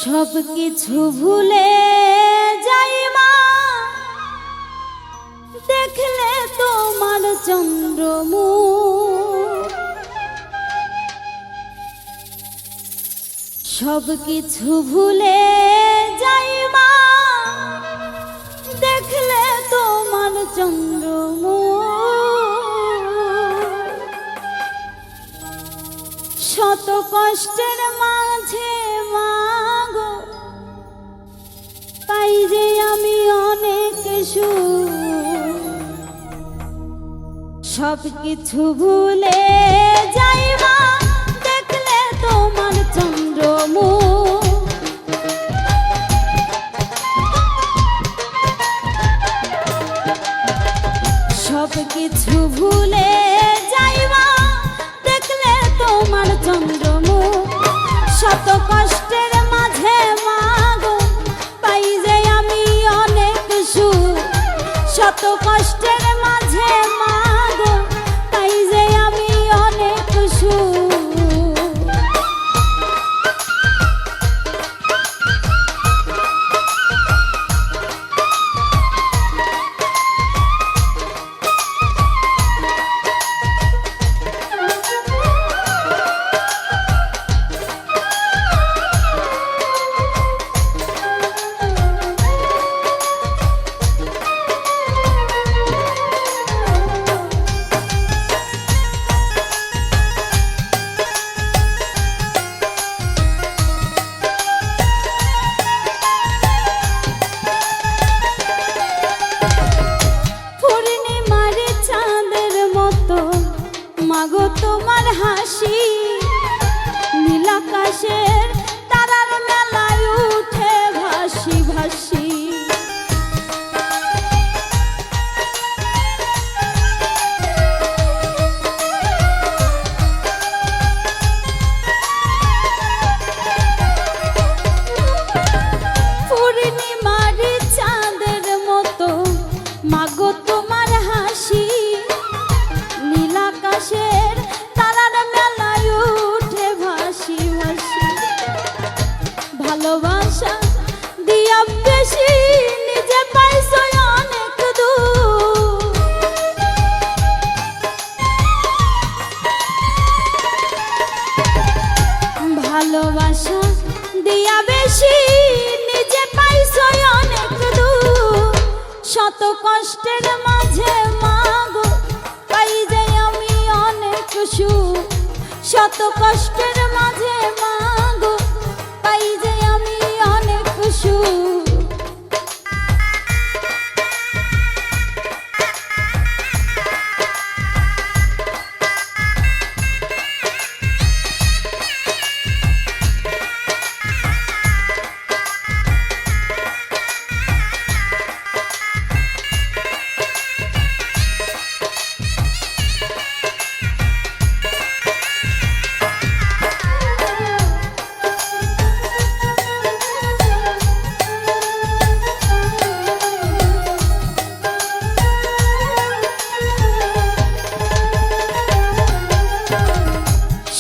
সব কিছু ভুলে যাই মা, দেখলে তোমার চন্দ্রমুখ। সব কিছু ভুলে যাই মা, দেখলে তোমার চন্দ্রমুখ। শত কষ্টের মাঝে মাগো পাই যে আমি অনেক সুখ। সব কিছু ভুলে যাই মা, দেখলে তোমার চন্দ্রমুখ। সব কিছু ভুলে যাই মা, দেখলে তোমার চন্দ্রমুখ। শত কষ্টের মাঝে মাগো পাই যে আমি অনেক সুখ। শত কষ্টের মাঝে মাগো পাই যে আমি অনেক সুখ। মাগো তোমার হাসি নীল আকাশের তারার মেলায় উঠে ভাসি ভাসি। পূর্ণিমার চাঁদের মতো মাগো তোমার হাসি নীল আকাশের তারার মেলায় উঠে ভাসি ভাসি। ভালোবাসা দিয়া বেশি নিজে পাইছো অনেক দূর। ভালোবাসা দিয়া বেশি নিজে পাইছো অনেক দূর। শত কষ্টের মাঝে মাগো পাই যে আমি অনেক সুখ। শত কষ্টের মাঝে মাগো পাই যে আমি অনেক সুখ।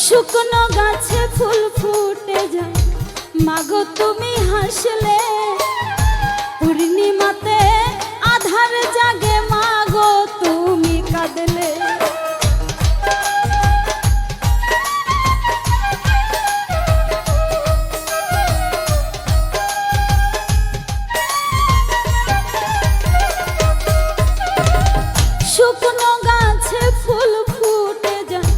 শুকনো গাছে ফুল ফুটে যায় মাগো তুমি হাসলে। পূর্ণিমাতে আধার জাগে মাগো তুমি কাঁদলে। শুকনো গাছে ফুল ফুটে যায়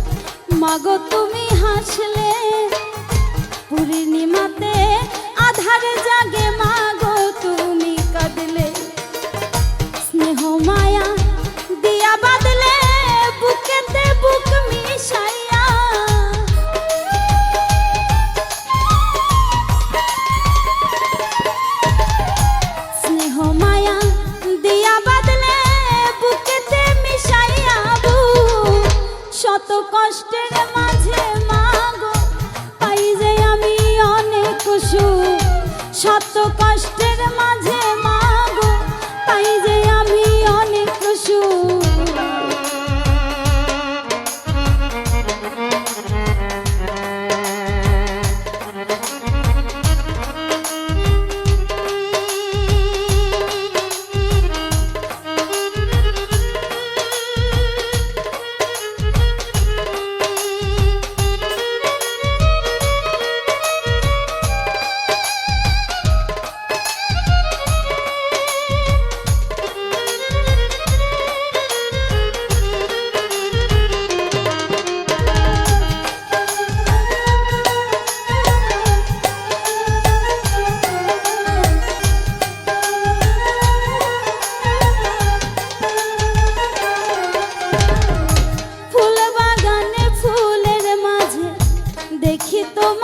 মাগো তুমি হাসলে। পূর্ণিমাতে আধার জাগে মাগো তুমি কাঁদলে। স্নেহ মায়া দিয়া বাঁধলে বুকেতে বুক মিশাইয়া। স্নেহ মায়া দিয়া বাঁধলে বুকেতে মিশাইয়া বুক। শত কষ্টের মাঝে মাগো পাই যে আমি অনেক সুখ। শত কষ্টের মাঝে মাগো পাই যে আমি অনেক সুখ।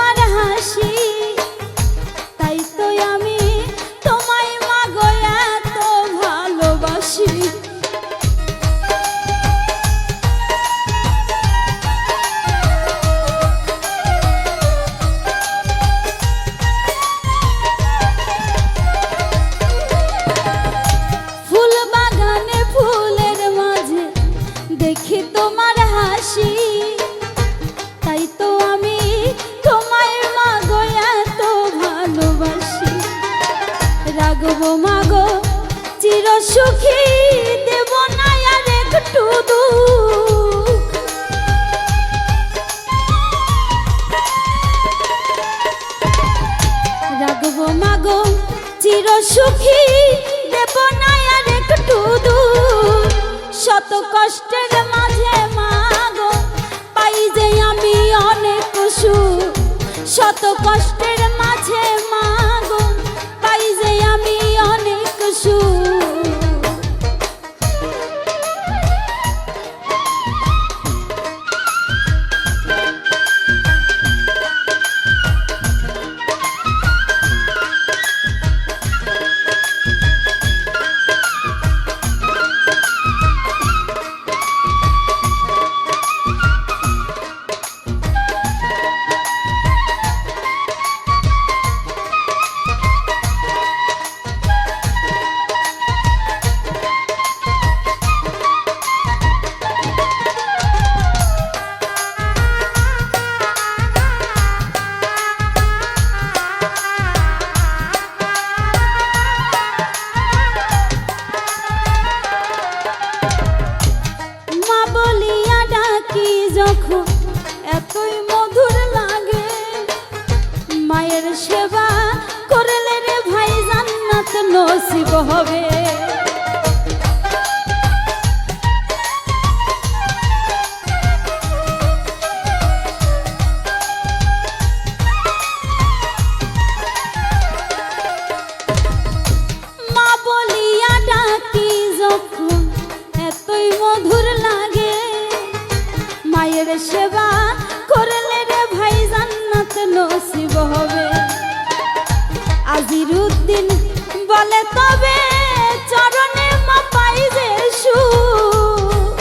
তোমার হাসি, তাই তো আমি তোমায় মাগো এত ভালোবাসি। ফুল বাগানে ফুলের মাঝে দেখি তোমার হাসি, তাই তো আমি তোমায় মাগো এত ভালোবাসি। রাখবো মাগো চির সুখী, দেব না আর একটু দুঃখ। রাখবো মাগো চির সুখী, দেব না আর একটু দুঃখ। শত কষ্টের মাঝে মাগো পাই যে আমি অনেক সুখ। শত কষ্টের মাঝে মাগো পাই যে আমি অনেক সুখ। যখন এতই মধুর লাগে, মায়ের সেবা করলে রে ভাই জান্নাত নসিব হবে। মা বলিয়া ডাকি যখন এতই মধুর লাগে, মায়ের সেবা করলে রে ভাই জান্নাত নসিব হবে। আজিরুদ্দিন বলে তবে চরণে মা পাই যে সুখ।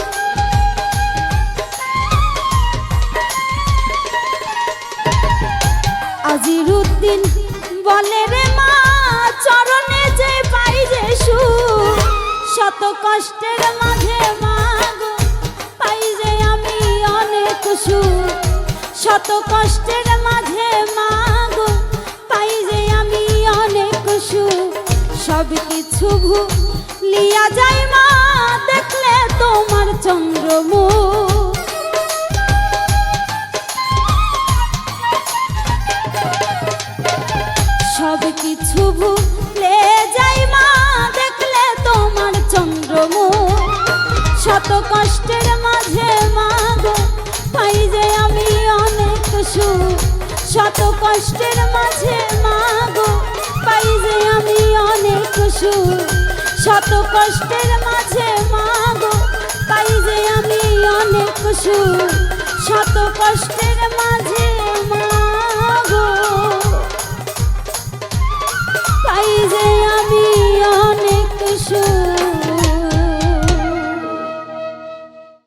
আজিরুদ্দিন বলে রে মা চরণে যে পাই যে সুখ। শত কষ্টের মাঝে মাগো পাই যে আমি অনেক সুখ। শত কষ্টের মাঝে মাগো পাই যে আমি অনেক সুখ। সব কিছু ভুলিয়া যাই মা দেখলে তোমার চন্দ্রমুখ। সব কিছু ভুলে যাই মা দেখলে তোমার চন্দ্রমুখ। শত কষ্টের মাঝে মাগো পাই যে আমি অনেক সুখ। শত কষ্টের মাঝে মাগো পাই যে আমি অনেক সুখ। শত কষ্টের মাঝে মাগো পাই যে আমি অনেক সুখ। শত কষ্টের মাঝে